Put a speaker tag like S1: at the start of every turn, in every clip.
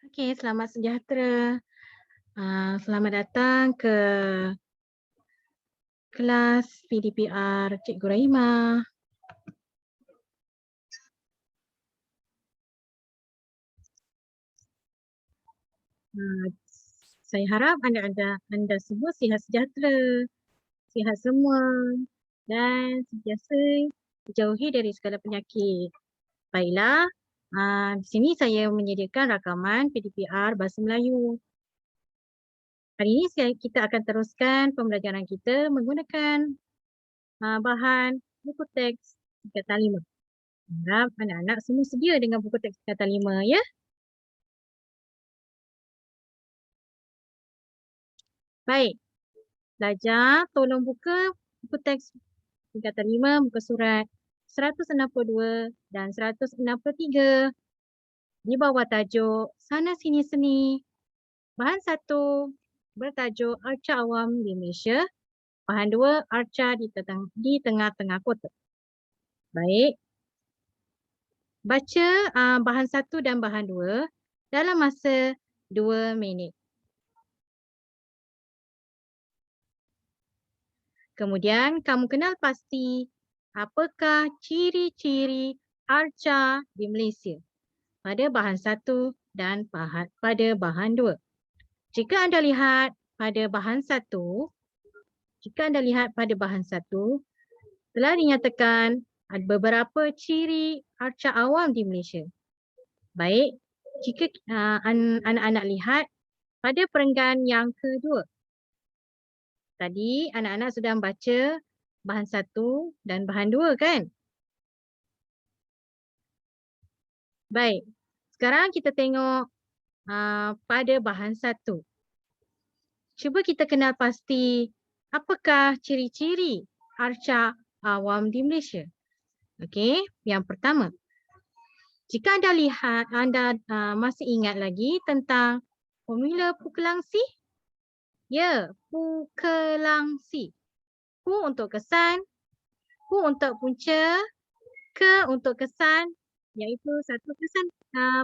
S1: Okey, selamat sejahtera. Selamat datang ke kelas PDPR Cikgu Rahimah. Ah, saya harap anda semua sihat sejahtera, sihat semua dan sentiasa dijauhi dari segala penyakit. Baiklah, di sini saya menyediakan rakaman PDPR Bahasa Melayu. Hari ini kita akan teruskan pembelajaran kita menggunakan bahan buku teks tingkatan 5. Harap anak-anak semua sedia dengan buku teks tingkatan 5 ya. Baik, pelajar tolong buka buku teks tingkatan 5 muka surat 162 dan 163 di bawah tajuk Sana Sini Seni. Bahan 1 bertajuk Arca Awam di Malaysia. Bahan 2 Arca di tengah-tengah kota. Baik, baca bahan 1 dan bahan 2 dalam masa 2 minit. Kemudian kamu kenal pasti apakah ciri-ciri arca di Malaysia pada bahan 1 dan pada bahan 2. Jika anda lihat pada bahan 1, telah dinyatakan ada beberapa ciri arca awam di Malaysia. Baik, jika anak-anak lihat pada perenggan yang kedua. Tadi anak-anak sudah membaca bahan 1 dan bahan 2 kan? Baik, sekarang kita tengok pada bahan 1. Cuba kita kenal pasti apakah ciri-ciri arca awam di Malaysia. Okey, yang pertama. Jika anda lihat, anda masih ingat lagi tentang formula Pukelangsi? Ya, Pukelangsi. Pu untuk kesan, Pu untuk punca, Ke untuk kesan, iaitu satu kesan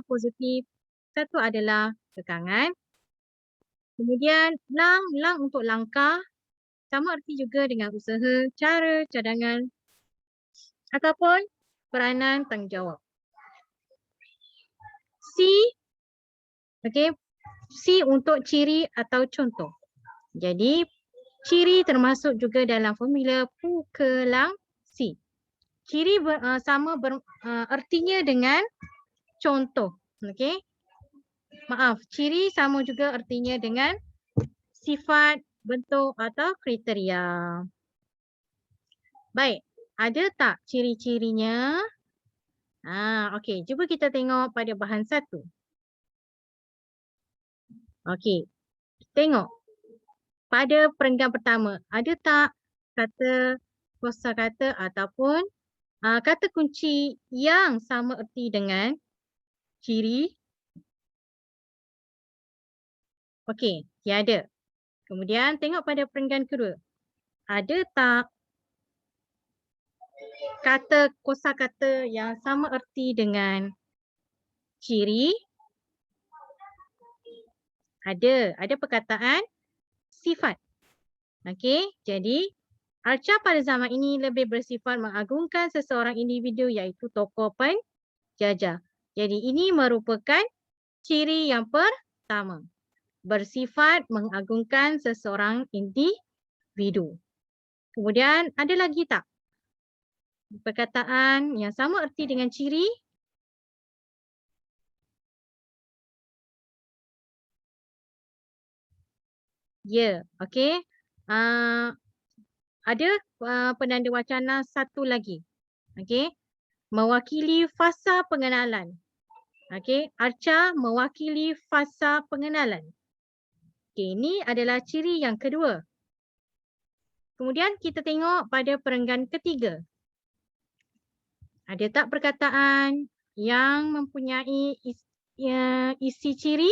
S1: positif, satu adalah kekangan. Kemudian lang untuk langkah, sama erti juga dengan usaha, cara, cadangan ataupun peranan tanggungjawab. C, okey, C untuk ciri atau contoh. Jadi ciri termasuk juga dalam formula Pukelangsi. Ciri sama artinya dengan contoh. Okey. Maaf, ciri sama juga artinya dengan sifat, bentuk atau kriteria. Baik, ada tak ciri-cirinya? Okey, cuba kita tengok pada bahan 1. Okey, tengok. Pada perenggan pertama, ada tak kata kosakata ataupun kata kunci yang sama erti dengan ciri? Okey, tiada. Kemudian tengok pada perenggan kedua. Ada tak kata kosakata yang sama erti dengan ciri? Ada perkataan sifat. Okey, jadi arca pada zaman ini lebih bersifat mengagungkan seseorang individu iaitu tokoh penjajah. Jadi ini merupakan ciri yang pertama. Bersifat mengagungkan seseorang individu. Kemudian ada lagi tak perkataan yang sama erti dengan ciri? Ya, okey. Ada penanda wacana satu lagi. Okey. Mewakili fasa pengenalan. Okey, arca mewakili fasa pengenalan. Okey, ini adalah ciri yang kedua. Kemudian kita tengok pada perenggan ketiga. Ada tak perkataan yang mempunyai isi ciri?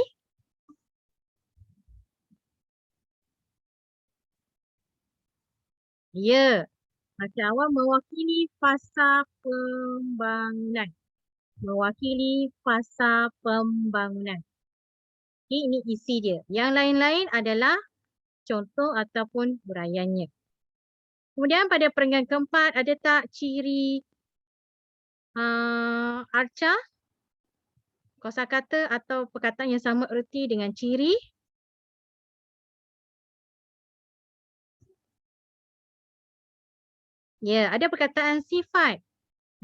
S1: Ya, arca awam mewakili fasa pembangunan. Mewakili fasa pembangunan. Okay, ini isi dia. Yang lain-lain adalah contoh ataupun huraiannya. Kemudian pada perenggan keempat, ada tak ciri arca? Kosakata atau perkataan yang sama erti dengan ciri? Ya, ada perkataan sifat.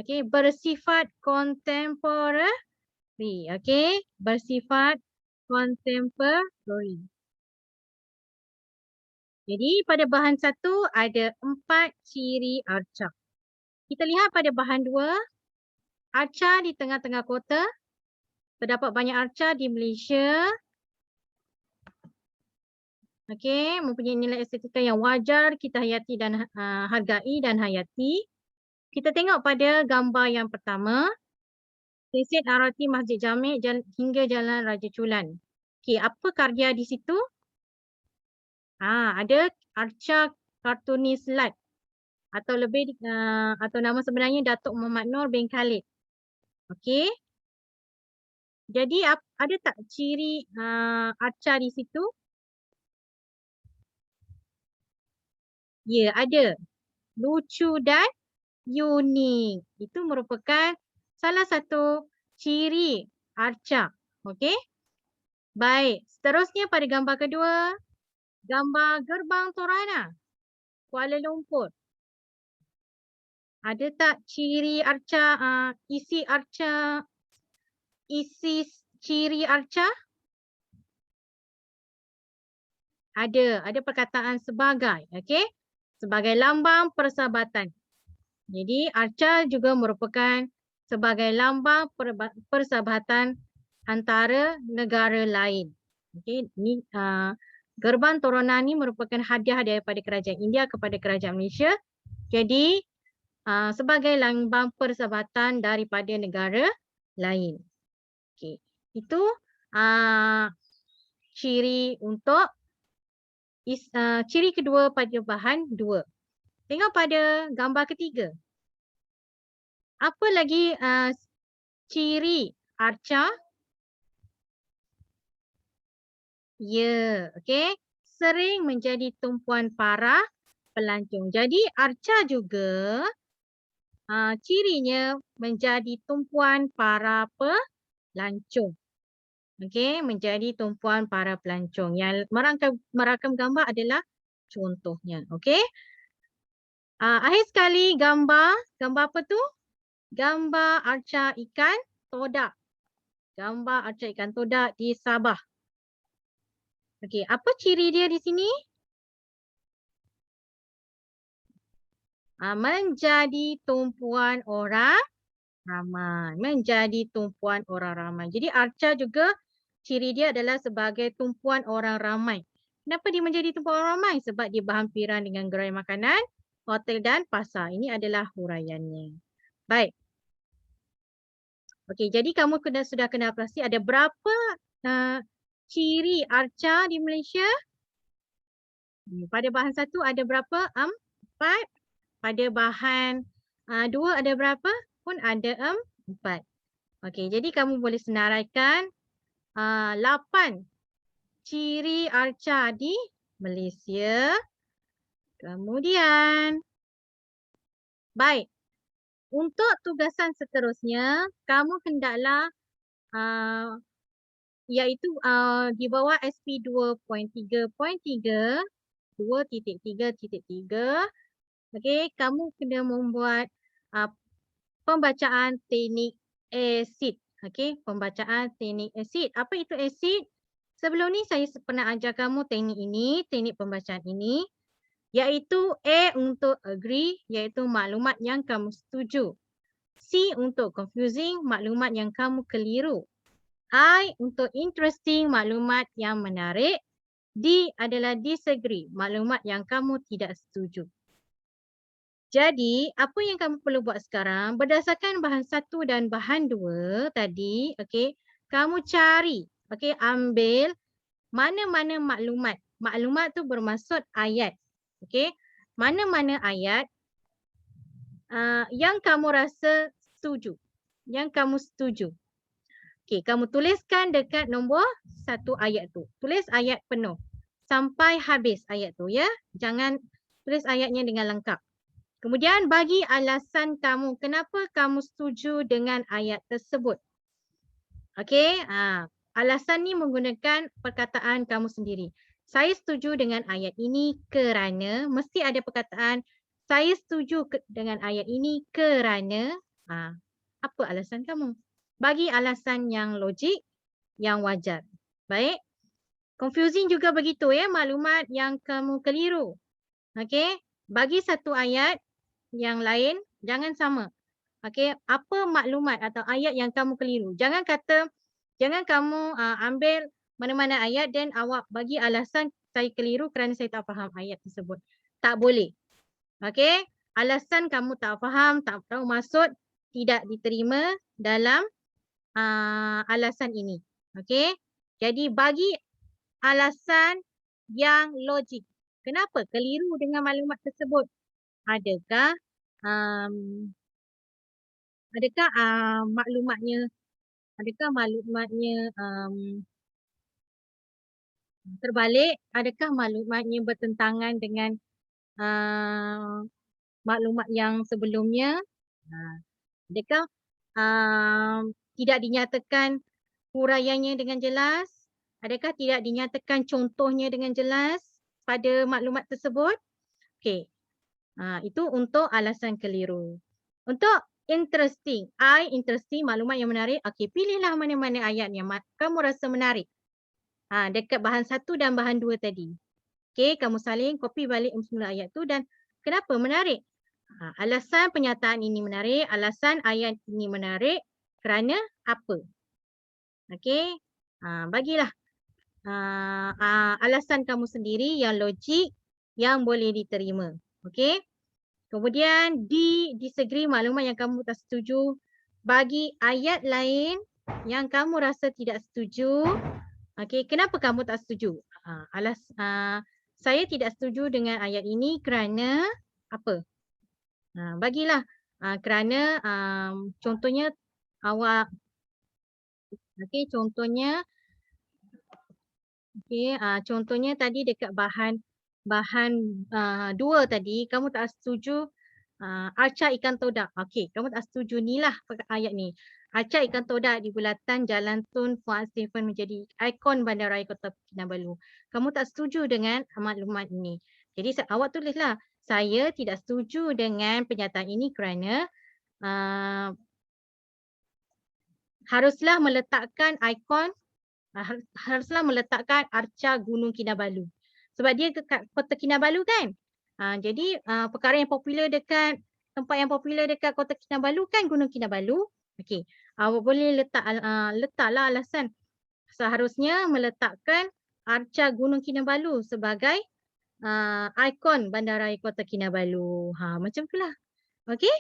S1: Okay, bersifat contemporary. Okay, bersifat contemporary. Jadi pada bahan 1 ada 4 ciri arca. Kita lihat pada bahan 2, arca di tengah-tengah kota. Terdapat banyak arca di Malaysia. Okay, mempunyai nilai estetika yang wajar kita hayati dan hargai dan hayati. Kita tengok pada gambar yang pertama. Stesen LRT Masjid Jamek hingga Jalan Raja Chulan. Okay, apa karya di situ? Ada arca kartunis Lat atau lebih atau nama sebenarnya Datuk Muhammad Nur bin Khalid. Okey. Jadi ada tak ciri arca di situ? Ya, ada. Lucu dan unik. Itu merupakan salah satu ciri arca. Okey. Baik, seterusnya pada gambar kedua. Gambar Gerbang Torana, Kuala Lumpur. Ada tak ciri arca, isi ciri arca? Ada perkataan sebagai, okey? Sebagai lambang persahabatan. Jadi arca juga merupakan sebagai lambang persahabatan antara negara lain. Okey, ni Gerbang Torana ni merupakan hadiah daripada kerajaan India kepada kerajaan Malaysia. Jadi sebagai lambang persahabatan daripada negara lain. Okey, itu ciri untuk ciri kedua pada bahan 2. Tengok pada gambar ketiga. Apa lagi ciri arca? Ya, okey. Sering menjadi tumpuan para pelancong. Jadi arca juga cirinya menjadi tumpuan para pelancong. Okey, menjadi tumpuan para pelancong. Yang merakam gambar adalah contohnya. Okey. Akhir sekali gambar apa tu? Gambar arca ikan todak. Gambar arca ikan todak di Sabah. Okey, apa ciri dia di sini? Menjadi tumpuan orang ramai. Menjadi tumpuan orang ramai. Jadi arca juga ciri dia adalah sebagai tumpuan orang ramai. Kenapa dia menjadi tumpuan orang ramai? Sebab dia berhampiran dengan gerai makanan, hotel dan pasar. Ini adalah huraiannya. Baik. Okey, jadi kamu sudah kenal pasti ada berapa ciri arca di Malaysia? Pada bahan 1 ada berapa? 4. Pada bahan 2 ada berapa? Pun ada 4. Okey, jadi kamu boleh senaraikan 8 ciri arca di Malaysia. Kemudian, baik. Untuk tugasan seterusnya, kamu hendaklah iaitu di bawah SP 2.3.3 2.3.3. Okey, kamu kena membuat pembacaan teknik asid. Okey, pembacaan teknik asid. Apa itu asid? Sebelum ni saya pernah ajar kamu teknik ini, teknik pembacaan ini. Iaitu A untuk agree, iaitu maklumat yang kamu setuju. C untuk confusing, maklumat yang kamu keliru. I untuk interesting, maklumat yang menarik. D adalah disagree, maklumat yang kamu tidak setuju. Jadi, apa yang kamu perlu buat sekarang, berdasarkan bahan 1 dan bahan 2 tadi, okey, kamu cari, okey, ambil mana-mana maklumat. Maklumat tu bermaksud ayat. Okey, mana-mana ayat yang kamu rasa setuju. Yang kamu setuju. Okey, kamu tuliskan dekat nombor 1 ayat tu. Tulis ayat penuh. Sampai habis ayat tu ya. Jangan tulis ayatnya dengan lengkap. Kemudian bagi alasan kamu kenapa kamu setuju dengan ayat tersebut. Okey, alasan ni menggunakan perkataan kamu sendiri. Saya setuju dengan ayat ini kerana, mesti ada perkataan saya setuju dengan ayat ini kerana, apa alasan kamu? Bagi alasan yang logik, yang wajar. Baik. Confusing juga begitu ya, maklumat yang kamu keliru. Okey, bagi satu ayat yang lain jangan sama. Okey, apa maklumat atau ayat yang kamu keliru? Jangan kamu ambil mana-mana ayat dan awak bagi alasan saya keliru kerana saya tak faham ayat tersebut. Tak boleh. Okey, alasan kamu tak faham, tak tahu maksud tidak diterima dalam alasan ini. Okey, jadi bagi alasan yang logik. Kenapa keliru dengan maklumat tersebut? Adakah maklumatnya terbalik? Adakah maklumatnya bertentangan dengan maklumat yang sebelumnya? Adakah tidak dinyatakan huraiannya dengan jelas? Adakah tidak dinyatakan contohnya dengan jelas pada maklumat tersebut? Okey. Itu untuk alasan keliru. Untuk interesting, maklumat yang menarik. Okey, pilihlah mana-mana ayat yang kamu rasa menarik. Dekat bahan 1 dan bahan 2 tadi. Okey, kamu salin copy balik semula ayat tu dan kenapa menarik? Alasan penyataan ini menarik, alasan ayat ini menarik kerana apa? Okey, bagilah alasan kamu sendiri yang logik yang boleh diterima. Okey. Kemudian disagree, maklumat yang kamu tak setuju. Bagi ayat lain yang kamu rasa tidak setuju. Okey, kenapa kamu tak setuju? Saya tidak setuju dengan ayat ini kerana apa? Bagilah kerana contohnya awak contohnya tadi dekat bahan 2 tadi kamu tak setuju arca ikan todak. Okey, kamu tak setuju nilah ayat ni. Arca ikan todak di bulatan Jalan Tun Fuad Stephen menjadi ikon bandaraya Kota Kinabalu. Kamu tak setuju dengan maklumat ini. Jadi awak tulislah, saya tidak setuju dengan pernyataan ini kerana haruslah meletakkan arca Gunung Kinabalu. Sebab dia dekat Kota Kinabalu kan. Jadi perkara yang popular dekat tempat yang popular dekat Kota Kinabalu kan Gunung Kinabalu. Okey. Awak boleh letaklah alasan. Seharusnya meletakkan arca Gunung Kinabalu sebagai ikon bandaraya Kota Kinabalu. Macam itulah. Okey?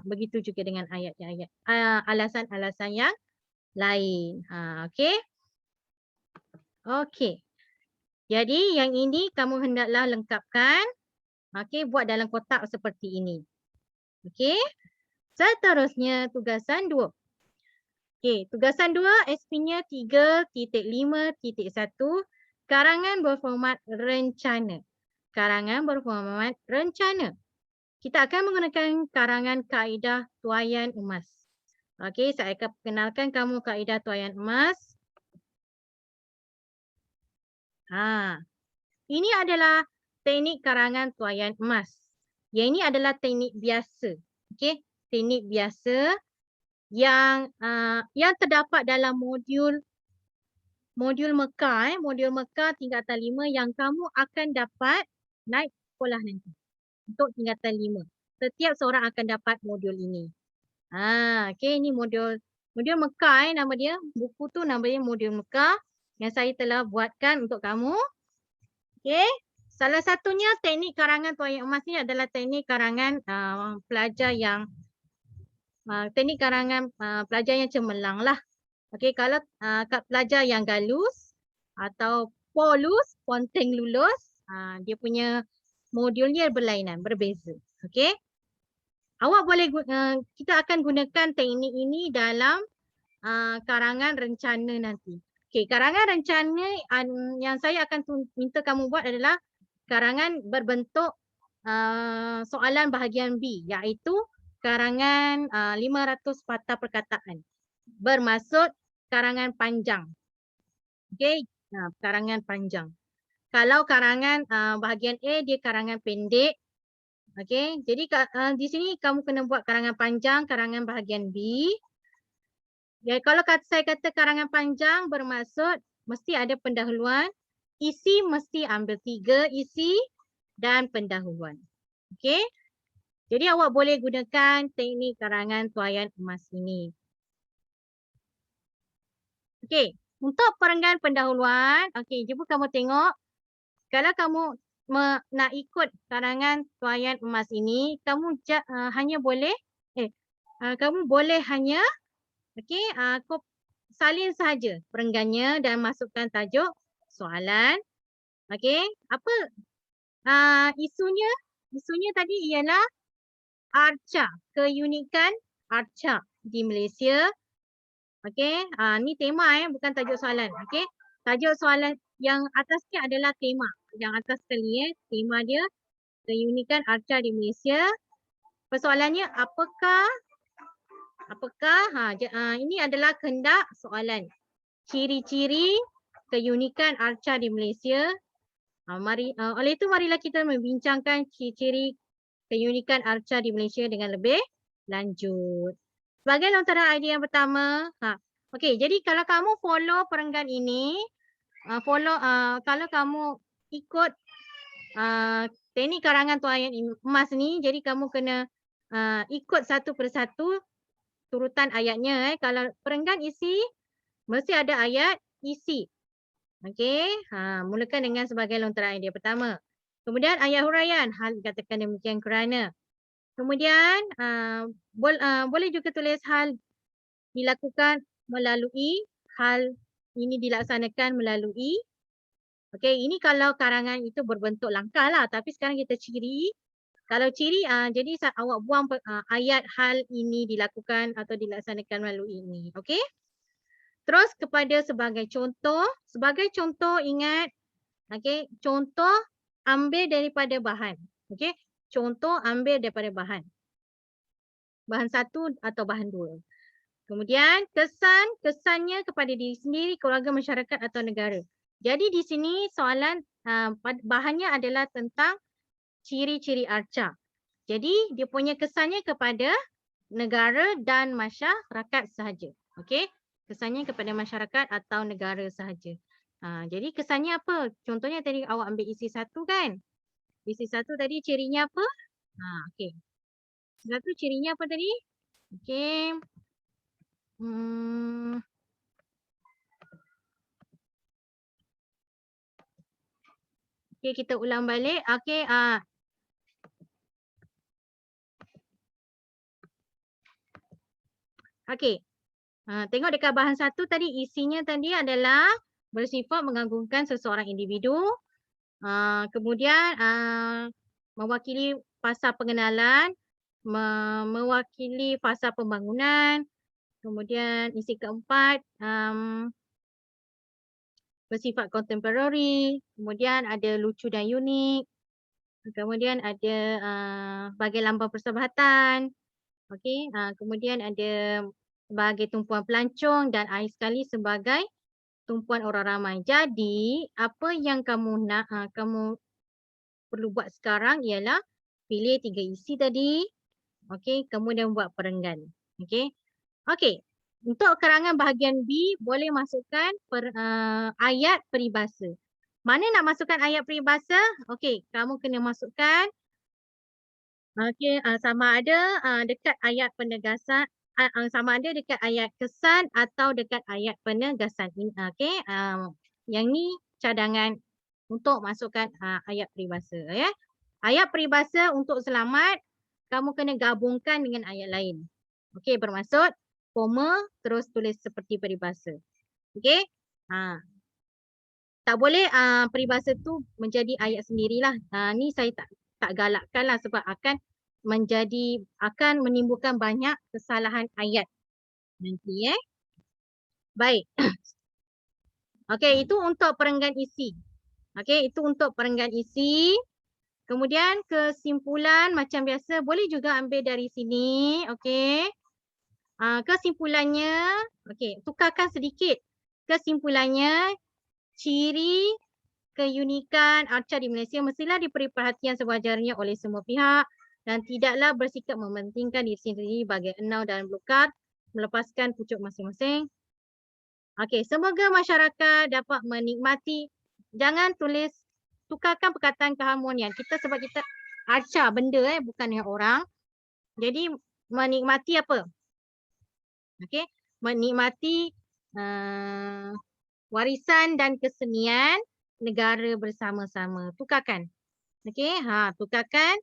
S1: Begitu juga dengan ayat-ayat. Alasan-alasan yang lain. Okey? Okey. Jadi yang ini kamu hendaklah lengkapkan. Okey, buat dalam kotak seperti ini. Okey. Seterusnya tugasan 2. Okey, tugasan 2 SP-nya 3.5.1. Karangan berformat rencana. Karangan berformat rencana. Kita akan menggunakan karangan kaedah tuaian emas. Okey, saya akan perkenalkan kamu kaedah tuaian emas. Ini adalah teknik karangan tuaian emas. Yang ini adalah teknik biasa. Okey, teknik biasa yang terdapat dalam modul Mekar, modul Mekar tingkatan 5 yang kamu akan dapat naik sekolah nanti. Untuk tingkatan 5. Setiap seorang akan dapat modul ini. Okey, ini modul Mekar nama dia. Buku tu nama dia modul Mekar yang saya telah buatkan untuk kamu. Okey. Salah satunya teknik karangan tuaian emas ni adalah teknik karangan pelajar yang cemerlang lah. Okey, kalau pelajar yang galus atau polus, ponteng lulus, dia punya modulnya berlainan, berbeza. Okey. Awak boleh kita akan gunakan teknik ini dalam karangan rencana nanti. Okey, karangan rencana yang saya akan minta kamu buat adalah karangan berbentuk soalan bahagian B, iaitu karangan 500 patah perkataan. Bermaksud karangan panjang. Okey, karangan panjang. Kalau karangan bahagian A dia karangan pendek. Okey, jadi di sini kamu kena buat karangan panjang, karangan bahagian B. Ya, kalau saya kata karangan panjang bermaksud mesti ada pendahuluan, isi mesti ambil 3 isi dan pendahuluan. Okey. Jadi awak boleh gunakan teknik karangan tuaian emas ini. Okey, untuk perenggan pendahuluan, okey, cuba kamu tengok. Kalau kamu nak ikut karangan tuaian emas ini, kamu hanya boleh kamu boleh hanya salin sahaja perenggannya dan masukkan tajuk soalan. Okey, apa isunya? Isunya tadi ialah arca, keunikan arca di Malaysia. Okey, ni tema bukan tajuk soalan. Okey, tajuk soalan yang atas ni adalah tema. Yang atas sekali tema dia keunikan arca di Malaysia. Persoalannya apakah ini adalah kehendak soalan. Ciri-ciri keunikan arca di Malaysia. Oleh itu marilah kita membincangkan ciri-ciri keunikan arca di Malaysia dengan lebih lanjut. Sebagai lontaran idea yang pertama, okey, jadi kalau kamu follow perenggan ini, kalau kamu ikut teknik karangan tuaian emas ni, jadi kamu kena ikut satu persatu turutan ayatnya. Kalau perenggan isi, mesti ada ayat isi. Okey, mulakan dengan sebagai lontaran idea pertama. Kemudian ayat huraian, hal dikatakan demikian kerana. Kemudian boleh juga tulis hal dilakukan melalui, hal ini dilaksanakan melalui. Okey, ini kalau karangan itu berbentuk langkah lah, tapi sekarang kita ciri. Kalau ciri, jadi awak buang ayat hal ini dilakukan atau dilaksanakan melalui ini. Okey? Terus kepada sebagai contoh ingat, okey, contoh ambil daripada bahan. Okey, contoh ambil daripada bahan. Bahan 1 atau bahan 2. Kemudian kesannya kepada diri sendiri, keluarga, masyarakat atau negara. Jadi di sini soalan bahannya adalah tentang ciri-ciri arca. Jadi dia punya kesannya kepada negara dan masyarakat sahaja. Okey, kesannya kepada masyarakat atau negara sahaja. Jadi kesannya apa? Contohnya tadi awak ambil isi 1 kan? Isi 1 tadi cirinya apa? Okey. Isi 1 cirinya apa tadi? Okey. Okey, kita ulang balik. Okey, okey. Tengok dekat bahan 1 tadi, isinya tadi adalah bersifat mengagungkan seseorang individu. Kemudian mewakili fasa pengenalan, mewakili fasa pembangunan. Kemudian isi keempat bersifat contemporary. Kemudian ada lucu dan unik. Kemudian ada sebagai lambang persahabatan. Okey, kemudian ada sebagai tumpuan pelancong dan akhir sekali sebagai tumpuan orang ramai. Jadi, apa yang kamu nak kamu perlu buat sekarang ialah pilih 3 isi tadi. Okey, kemudian buat perenggan. Okey. Okey. Untuk karangan bahagian B boleh masukkan ayat peribahasa. Mana nak masukkan ayat peribahasa? Okey, kamu kena masukkan sama ada dekat ayat penegasan, sama ada dekat ayat kesan atau dekat ayat penegasan. Okey, yang ni cadangan untuk masukkan ayat peribahasa ya. Ayat peribahasa untuk selamat kamu kena gabungkan dengan ayat lain. Okey, bermaksud koma terus tulis seperti peribahasa. Okey? Tak boleh peribahasa tu menjadi ayat sendirilah. Ni saya tak galakkanlah sebab akan menimbulkan banyak kesalahan ayat nanti Baik. Okey, itu untuk perenggan isi. Okey, itu untuk perenggan isi. Kemudian kesimpulan macam biasa boleh juga ambil dari sini. Okey. Kesimpulannya, okey, tukarkan sedikit. Kesimpulannya, ciri keunikan arca di Malaysia mestilah diberi perhatian sewajarnya oleh semua pihak dan tidaklah bersikap mementingkan diri sendiri bagai enau dan belukar, melepaskan pucuk masing-masing. Okey, semoga masyarakat dapat menikmati. Jangan tulis, tukarkan perkataan keharmonian. Kita sebab kita arca benda bukannya orang. Jadi menikmati apa? Okey, menikmati warisan dan kesenian negara bersama-sama. Tukarkan. Okey, tukarkan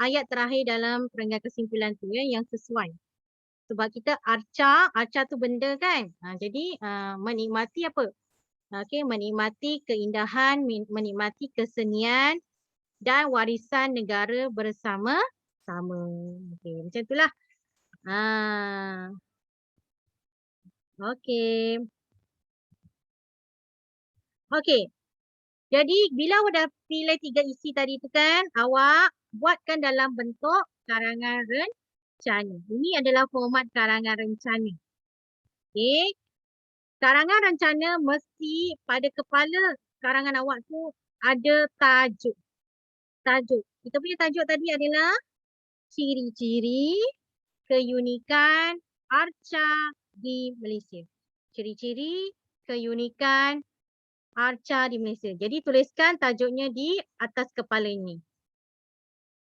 S1: ayat terakhir dalam perenggan kesimpulan tu yang sesuai. Sebab kita arca tu benda kan. Jadi menikmati apa? Okey, menikmati keindahan, menikmati kesenian dan warisan negara bersama-sama. Okey, macam itulah. Okey. Okey. Jadi bila awak dah pilih 3 isi tadi tu kan, awak buatkan dalam bentuk karangan rencana. Ini adalah format karangan rencana. Okey. Karangan rencana mesti pada kepala karangan awak tu ada tajuk. Tajuk. Kita punya tajuk tadi adalah ciri-ciri keunikan arca di Malaysia. Ciri-ciri keunikan arca di Malaysia. Jadi tuliskan tajuknya di atas kepala ini.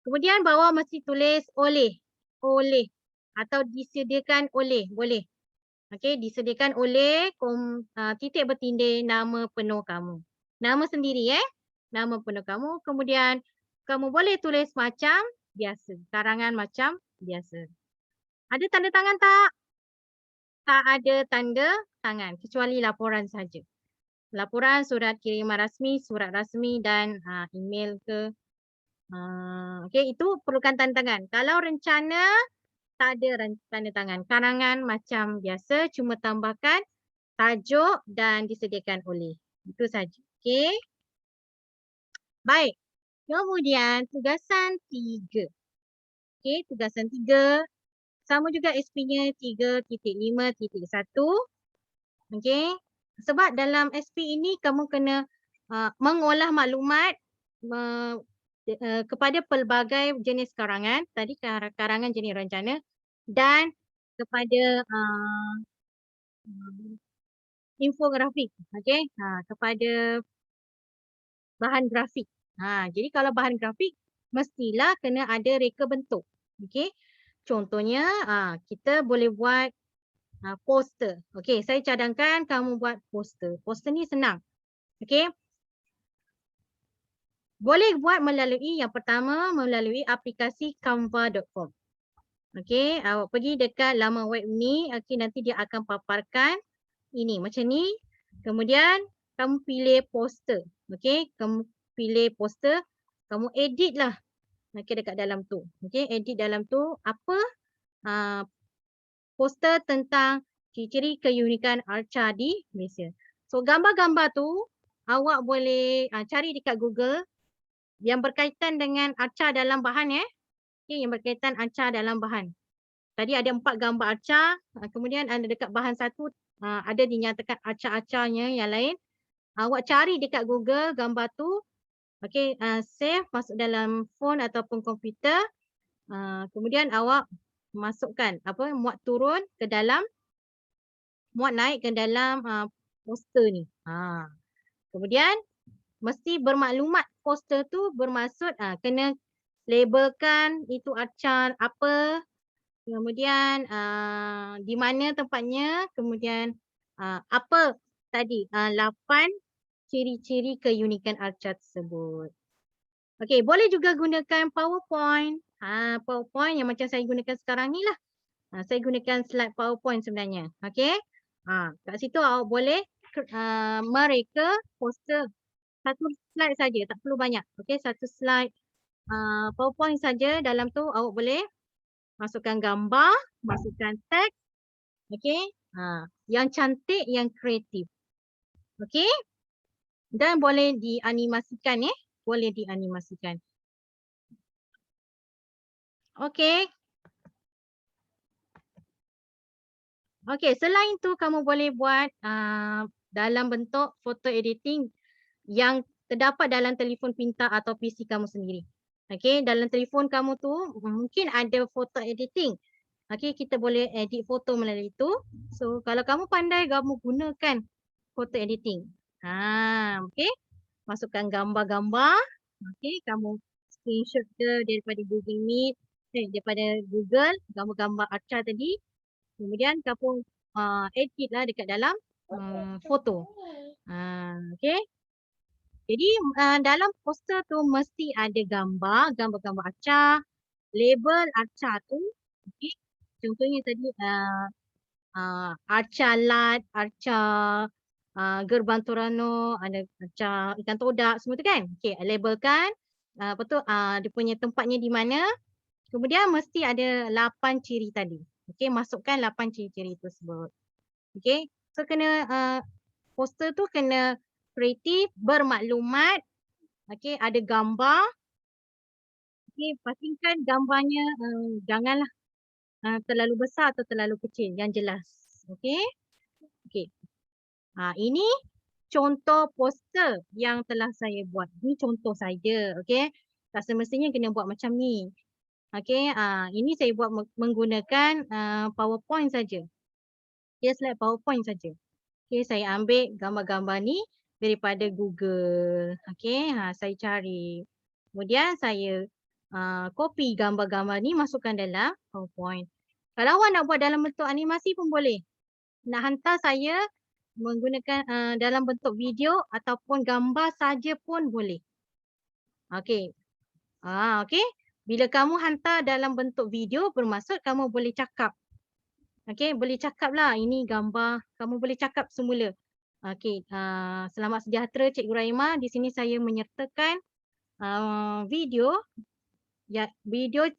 S1: Kemudian bawah mesti tulis oleh. Oleh. Atau disediakan oleh. Boleh. Okey, disediakan oleh titik bertindih nama penuh kamu. Nama sendiri Nama penuh kamu. Kemudian kamu boleh tulis macam biasa. Karangan macam biasa. Ada tanda tangan tak? Tak ada tanda tangan. Kecuali laporan saja. Laporan, surat kiriman rasmi, surat rasmi dan email ke. Okey, itu perlukan tanda tangan. Kalau rencana, tak ada tanda tangan. Karangan macam biasa, cuma tambahkan tajuk dan disediakan oleh. Itu saja. Okey. Baik. Kemudian tugasan 3. Okey, tugasan 3. Sama juga SP-nya 3.5.1. Okey. Sebab dalam SP ini kamu kena mengolah maklumat kepada pelbagai jenis karangan. Tadi karangan jenis rencana dan kepada infografik. Okey. Kepada bahan grafik. Jadi kalau bahan grafik mestilah kena ada reka bentuk. Okey. Contohnya kita boleh buat poster. Okey, saya cadangkan kamu buat poster. Poster ni senang. Okey. Boleh buat melalui yang pertama melalui aplikasi canva.com. Okey, awak pergi dekat laman web ni, okey nanti dia akan paparkan ini macam ni. Kemudian kamu pilih poster. Okey, kamu pilih poster, kamu edit lah. Okey dekat dalam tu. Okey, edit dalam tu apa poster tentang ciri-ciri keunikan arca di Malaysia. So gambar-gambar tu awak boleh cari dekat Google yang berkaitan dengan arca dalam bahan Okey, yang berkaitan arca dalam bahan. Tadi ada 4 gambar arca, kemudian ada dekat bahan satu ada dinyatakan arca-arcanya yang lain. Awak cari dekat Google gambar tu. Okey, save masuk dalam phone ataupun komputer. Kemudian awak masukkan muat turun ke dalam, muat naik ke dalam poster ni. Kemudian mesti bermaklumat poster tu bermaksud kena labelkan itu arca apa, kemudian di mana tempatnya, kemudian apa tadi 8 ciri-ciri keunikan arca tersebut. Okey, boleh juga gunakan PowerPoint. PowerPoint yang macam saya gunakan sekarang ni lah. Saya gunakan slide PowerPoint sebenarnya. Okey. Kat situ awak boleh mereka poster. Satu slide saja, tak perlu banyak. Okey, satu slide PowerPoint saja. Dalam tu awak boleh masukkan gambar, masukkan teks. Okey, Yang cantik, yang kreatif. Okey? Dan boleh dianimasikan boleh dianimasikan. Okey. Okey, selain tu kamu boleh buat dalam bentuk photo editing yang terdapat dalam telefon pintar atau PC kamu sendiri. Okey, dalam telefon kamu tu mungkin ada photo editing. Okey, kita boleh edit foto melalui itu. So, kalau kamu pandai, kamu gunakan photo editing. Okey. Masukkan gambar-gambar. Okey, kamu screenshot ke daripada Google Meet, daripada Google, gambar-gambar Arca tadi. Kemudian kamu editlah dekat dalam foto. Okey. Jadi dalam poster tu mesti ada gambar-gambar Arca, label Arca tu. Okey. Contohnya tadi Arca Lat, Arca Gerbang Torano, ada Arca Ikan Todak, semua tu kan. Okey, labelkan. Lepas tu dia punya tempatnya di mana. Kemudian mesti ada 8 ciri tadi. Okey, masukkan 8 ciri-ciri tersebut. Okey. So kena poster tu kena kreatif, bermaklumat. Okey, ada gambar. Okey, pastikan gambarnya janganlah terlalu besar atau terlalu kecil, yang jelas. Okey. Okey. Ini contoh poster yang telah saya buat. Ini contoh saja, okey. Tak semestinya kena buat macam ni. Okey, ini saya buat menggunakan PowerPoint saja. Slide PowerPoint saja. Okey, saya ambil gambar-gambar ni daripada Google. Okey, saya cari. Kemudian saya copy gambar-gambar ni masukkan dalam PowerPoint. Kalau awak nak buat dalam bentuk animasi pun boleh. Nak hantar saya menggunakan dalam bentuk video ataupun gambar saja pun boleh. Okey. Okey. Bila kamu hantar dalam bentuk video, bermaksud kamu boleh cakap. Okey, boleh cakaplah. Ini gambar. Kamu boleh cakap semula. Okey. Selamat sejahtera Cikgu Rahimah. Di sini saya menyertakan video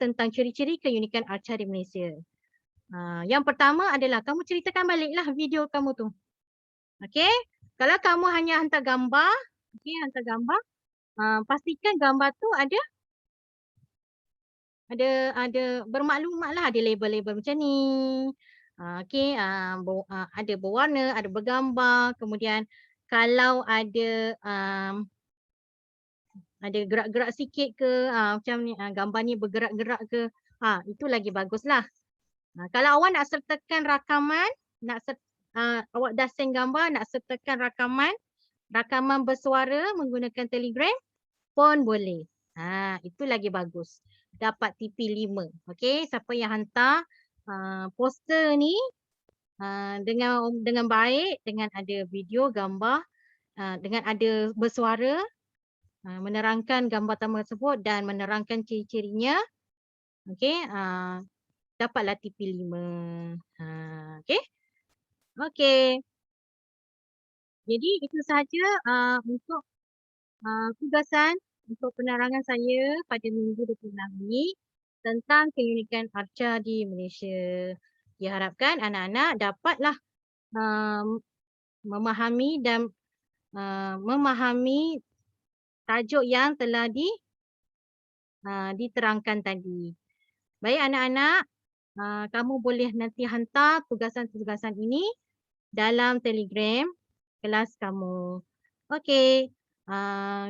S1: tentang ciri-ciri keunikan Arca di Malaysia. Yang pertama adalah kamu ceritakan baliklah video kamu tu. Okey. Kalau kamu hanya hantar gambar, hantar gambar, pastikan gambar tu ada bermaklumatlah, ada label-label macam ni. Okey, ada berwarna, ada bergambar, kemudian kalau ada gerak-gerak sikit ke, macam ni, gambar ni bergerak-gerak ke, itu lagi baguslah. Kalau awak nak sertakan rakaman, awak dah send gambar, nak sertakan rakaman bersuara menggunakan Telegram pun boleh. Itu lagi bagus. Dapat TP5. Okey, siapa yang hantar poster ni dengan baik, dengan ada video, gambar, dengan ada bersuara, menerangkan gambar tersebut dan menerangkan ciri-cirinya. Okey, dapatlah TP5. Okey. Okey. Jadi itu sahaja untuk tugasan untuk penerangan saya pada minggu 26 ini tentang keunikan Arca di Malaysia. Diharapkan anak-anak dapatlah memahami dan memahami tajuk yang telah diterangkan tadi. Baik anak-anak, kamu boleh nanti hantar tugasan-tugasan ini dalam Telegram kelas kamu. Okey.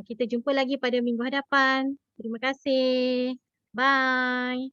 S1: Kita jumpa lagi pada minggu hadapan. Terima kasih. Bye.